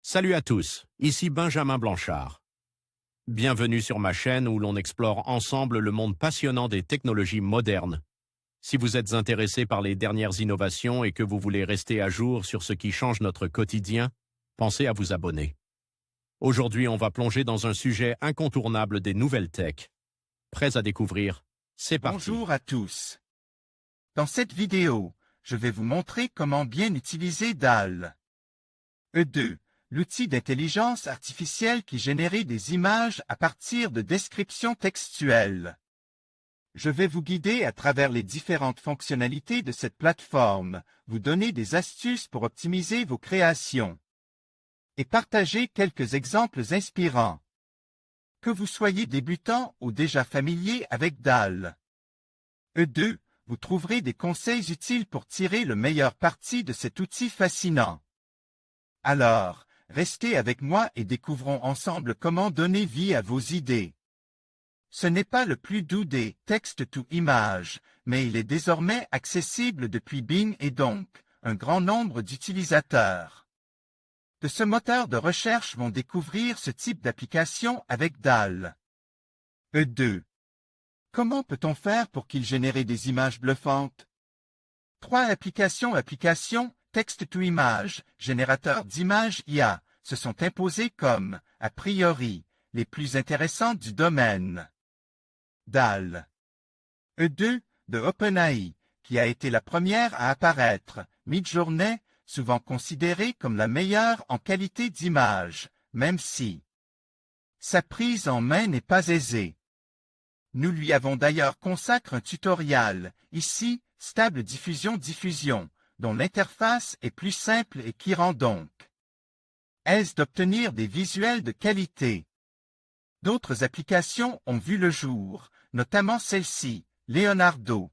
Salut à tous, ici Benjamin Blanchard. Bienvenue sur ma chaîne où l'on explore ensemble le monde passionnant des technologies modernes. Si vous êtes intéressé par les dernières innovations et que vous voulez rester à jour sur ce qui change notre quotidien, pensez à vous abonner. Aujourd'hui, on va plonger dans un sujet incontournable des nouvelles tech. Prêts à découvrir? C'est parti. Bonjour à tous. Dans cette vidéo, je vais vous montrer comment bien utiliser DALL. E2, l'outil d'intelligence artificielle qui génère des images à partir de descriptions textuelles. Je vais vous guider à travers les différentes fonctionnalités de cette plateforme, vous donner des astuces pour optimiser vos créations et partager quelques exemples inspirants. Que vous soyez débutant ou déjà familier avec DALL. E2, vous trouverez des conseils utiles pour tirer le meilleur parti de cet outil fascinant. Alors, restez avec moi et découvrons ensemble comment donner vie à vos idées. Ce n'est pas le plus doux des text-to-image, mais il est désormais accessible depuis Bing et donc un grand nombre d'utilisateurs de ce moteur de recherche vont découvrir ce type d'application avec DALL. E2. Comment peut-on faire pour qu'il génère des images bluffantes? 3 applications text-to-image, générateur d'images IA, se sont imposées comme, a priori, les plus intéressantes du domaine. DALL. E2 de OpenAI, qui a été la première à apparaître, Midjourney, souvent considérée comme la meilleure en qualité d'image, même si sa prise en main n'est pas aisée. Nous lui avons d'ailleurs consacré un tutoriel, ici, Stable Diffusion, dont l'interface est plus simple et qui rend donc aise d'obtenir des visuels de qualité. D'autres applications ont vu le jour, notamment celle-ci, Leonardo,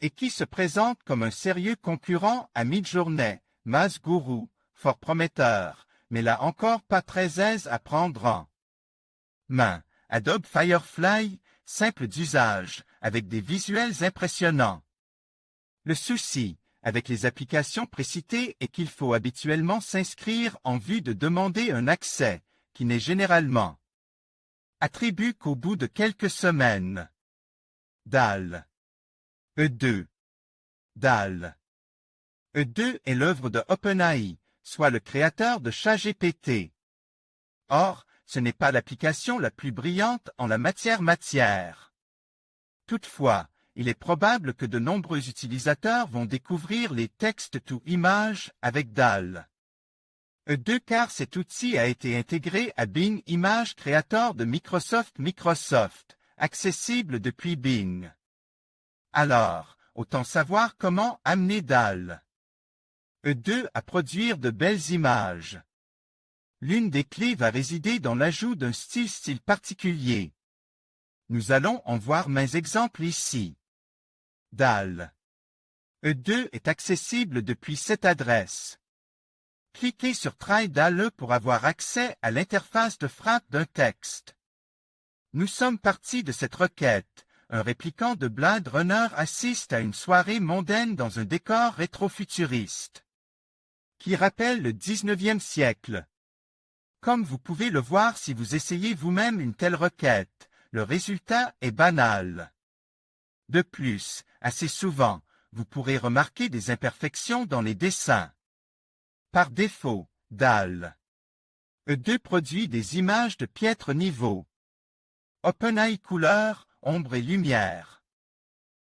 et qui se présente comme un sérieux concurrent à Midjourney, Guru, fort prometteur, mais là encore pas très aise à prendre en main. Adobe Firefly, simple d'usage, avec des visuels impressionnants. Le souci, avec les applications précitées, est qu'il faut habituellement s'inscrire en vue de demander un accès, qui n'est généralement attribué qu'au bout de quelques semaines. DALL. E2. DALL. E2 est l'œuvre de OpenAI, soit le créateur de ChatGPT. Or, ce n'est pas l'application la plus brillante en la matière. Toutefois, il est probable que de nombreux utilisateurs vont découvrir les text-to-image avec DALL. E2 car cet outil a été intégré à Bing Image Creator de Microsoft, accessible depuis Bing. Alors, autant savoir comment amener DALL. E2 à produire de belles images. L'une des clés va résider dans l'ajout d'un style particulier. Nous allons en voir maints exemples ici. DALL. E2 est accessible depuis cette adresse. Cliquez sur Try DALL pour avoir accès à l'interface de frappe d'un texte. Nous sommes partis de cette requête. Un répliquant de Blade Runner assiste à une soirée mondaine dans un décor rétro-futuriste qui rappelle le 19e siècle. Comme vous pouvez le voir si vous essayez vous-même une telle requête, le résultat est banal. De plus, assez souvent, vous pourrez remarquer des imperfections dans les dessins. Par défaut, DALL. E2 produit des images de piètre niveau. OpenAI couleur, ombre et lumière.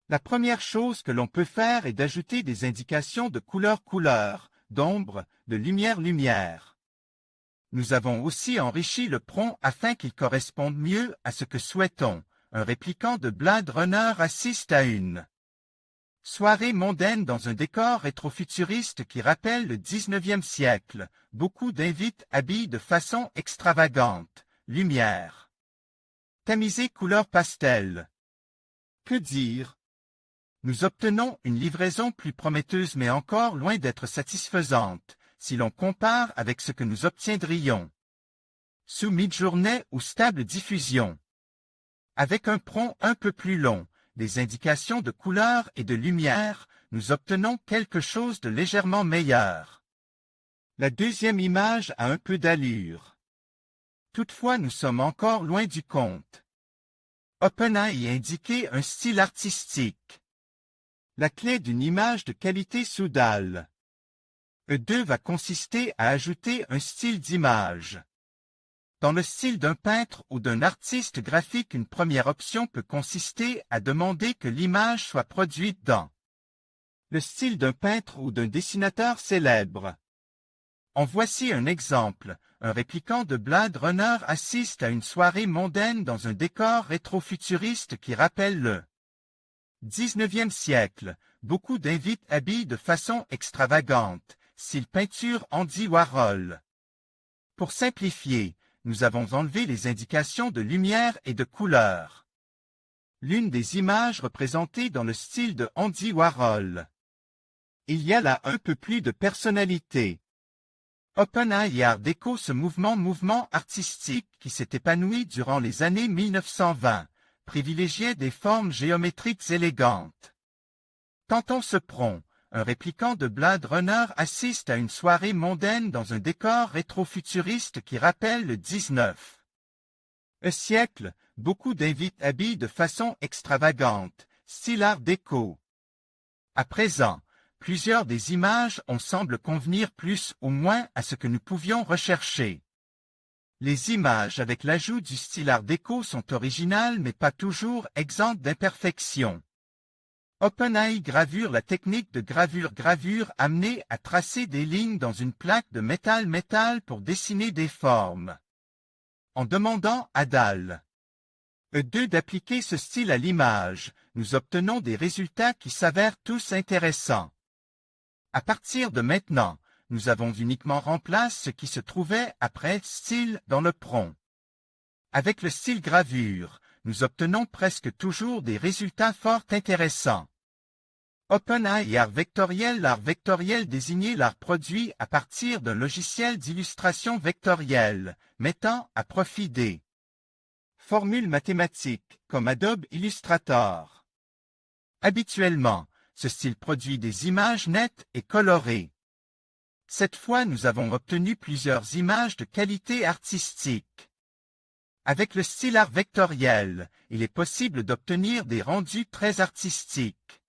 La première chose que l'on peut faire est d'ajouter des indications de couleur, d'ombre, de lumière. Nous avons aussi enrichi le prompt afin qu'il corresponde mieux à ce que souhaitons. Un répliquant de Blade Runner assiste à une soirée mondaine dans un décor rétrofuturiste qui rappelle le 19e siècle. Beaucoup d'invités habillent de façon extravagante. Lumière. Tamisé couleur pastel. Que dire? Nous obtenons une livraison plus prometteuse mais encore loin d'être satisfaisante, si l'on compare avec ce que nous obtiendrions sous Midjourney ou Stable Diffusion. Avec un prompt un peu plus long, des indications de couleur et de lumière, nous obtenons quelque chose de légèrement meilleur. La deuxième image a un peu d'allure. Toutefois, nous sommes encore loin du compte. OpenAI a indiqué un style artistique. La clé d'une image de qualité sous DALL. E2 va consister à ajouter un style d'image. Dans le style d'un peintre ou d'un artiste graphique, une première option peut consister à demander que l'image soit produite dans le style d'un peintre ou d'un dessinateur célèbre. En voici un exemple. Un répliquant de Blade Runner assiste à une soirée mondaine dans un décor rétro-futuriste qui rappelle le 19e siècle. Beaucoup d'invités habillent de façon extravagante, style peinture Andy Warhol. Pour simplifier, nous avons enlevé les indications de lumière et de couleur. L'une des images représentées dans le style de Andy Warhol. Il y a là un peu plus de personnalité. OpenAI et Art Deco, ce mouvement artistique qui s'est épanoui durant les années 1920, privilégiait des formes géométriques élégantes. Tentons ce prompt. Un répliquant de Blade Runner assiste à une soirée mondaine dans un décor rétro-futuriste qui rappelle le 19e siècle. Beaucoup d'invités habillent de façon extravagante, style Art Deco. À présent, plusieurs des images semblent convenir plus ou moins à ce que nous pouvions rechercher. Les images avec l'ajout du style Art Deco sont originales mais pas toujours exemptes d'imperfections. OpenAI Gravure. La technique de gravure amenée à tracer des lignes dans une plaque de métal pour dessiner des formes. En demandant à DALL E2 d'appliquer ce style à l'image, nous obtenons des résultats qui s'avèrent tous intéressants. À partir de maintenant, nous avons uniquement remplacé ce qui se trouvait après style dans le prompt. Avec le style gravure, nous obtenons presque toujours des résultats fort intéressants. OpenAI et Art vectoriel. L'art vectoriel désignait l'art produit à partir d'un logiciel d'illustration vectorielle, mettant à profit des formules mathématiques, comme Adobe Illustrator. Habituellement, ce style produit des images nettes et colorées. Cette fois, nous avons obtenu plusieurs images de qualité artistique. Avec le style art vectoriel, il est possible d'obtenir des rendus très artistiques.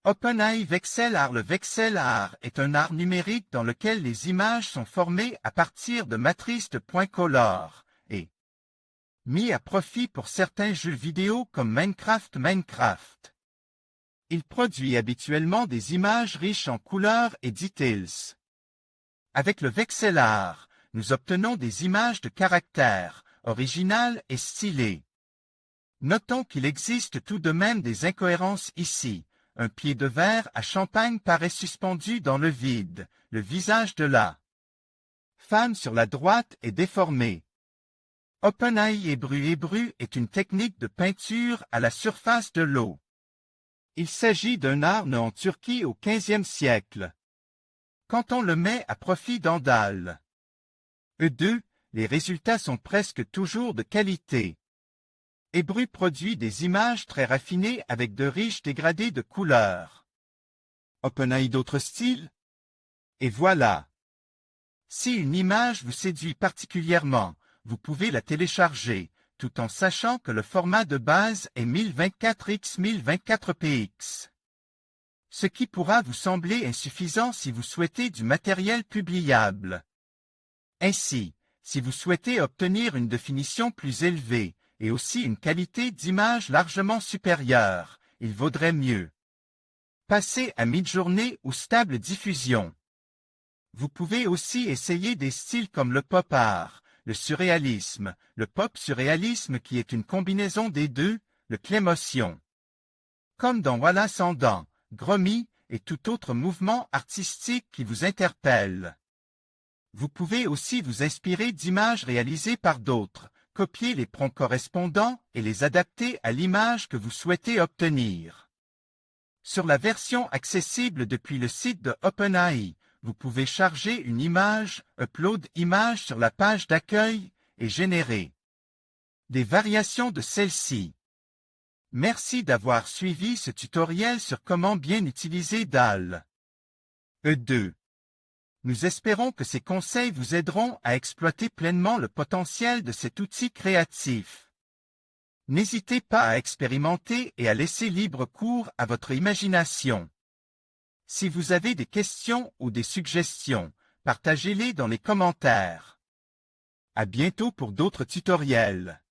OpenAI Vexel Art. Le Vexel Art est un art numérique dans lequel les images sont formées à partir de matrices de points color et mis à profit pour certains jeux vidéo comme Minecraft. Il produit habituellement des images riches en couleurs et details. Avec le Vexel Art, nous obtenons des images de caractère, originales et stylées. Notons qu'il existe tout de même des incohérences ici. Un pied de verre à champagne paraît suspendu dans le vide. Le visage de la femme sur la droite est déformé. OpenAI Ébru est une technique de peinture à la surface de l'eau. Il s'agit d'un art né en Turquie au XVe siècle. Quand on le met à profit dans DALL E2, les résultats sont presque toujours de qualité. Ébru produit des images très raffinées avec de riches dégradés de couleurs. OpenAI d'autres styles? Et voilà. Si une image vous séduit particulièrement, vous pouvez la télécharger, tout en sachant que le format de base est 1024x 1024px. Ce qui pourra vous sembler insuffisant si vous souhaitez du matériel publiable. Ainsi, si vous souhaitez obtenir une définition plus élevée, et aussi une qualité d'image largement supérieure, il vaudrait mieux passer à Midjourney ou Stable Diffusion. Vous pouvez aussi essayer des styles comme le pop art, le surréalisme, le pop surréalisme qui est une combinaison des deux, le claymotion. Comme dans Wallace en dents, Gromit et tout autre mouvement artistique qui vous interpelle. Vous pouvez aussi vous inspirer d'images réalisées par d'autres, copier les prompts correspondants et les adapter à l'image que vous souhaitez obtenir. Sur la version accessible depuis le site de OpenAI, vous pouvez charger une image, upload image sur la page d'accueil et générer des variations de celle-ci. Merci d'avoir suivi ce tutoriel sur comment bien utiliser DALL E2. Nous espérons que ces conseils vous aideront à exploiter pleinement le potentiel de cet outil créatif. N'hésitez pas à expérimenter et à laisser libre cours à votre imagination. Si vous avez des questions ou des suggestions, partagez-les dans les commentaires. À bientôt pour d'autres tutoriels.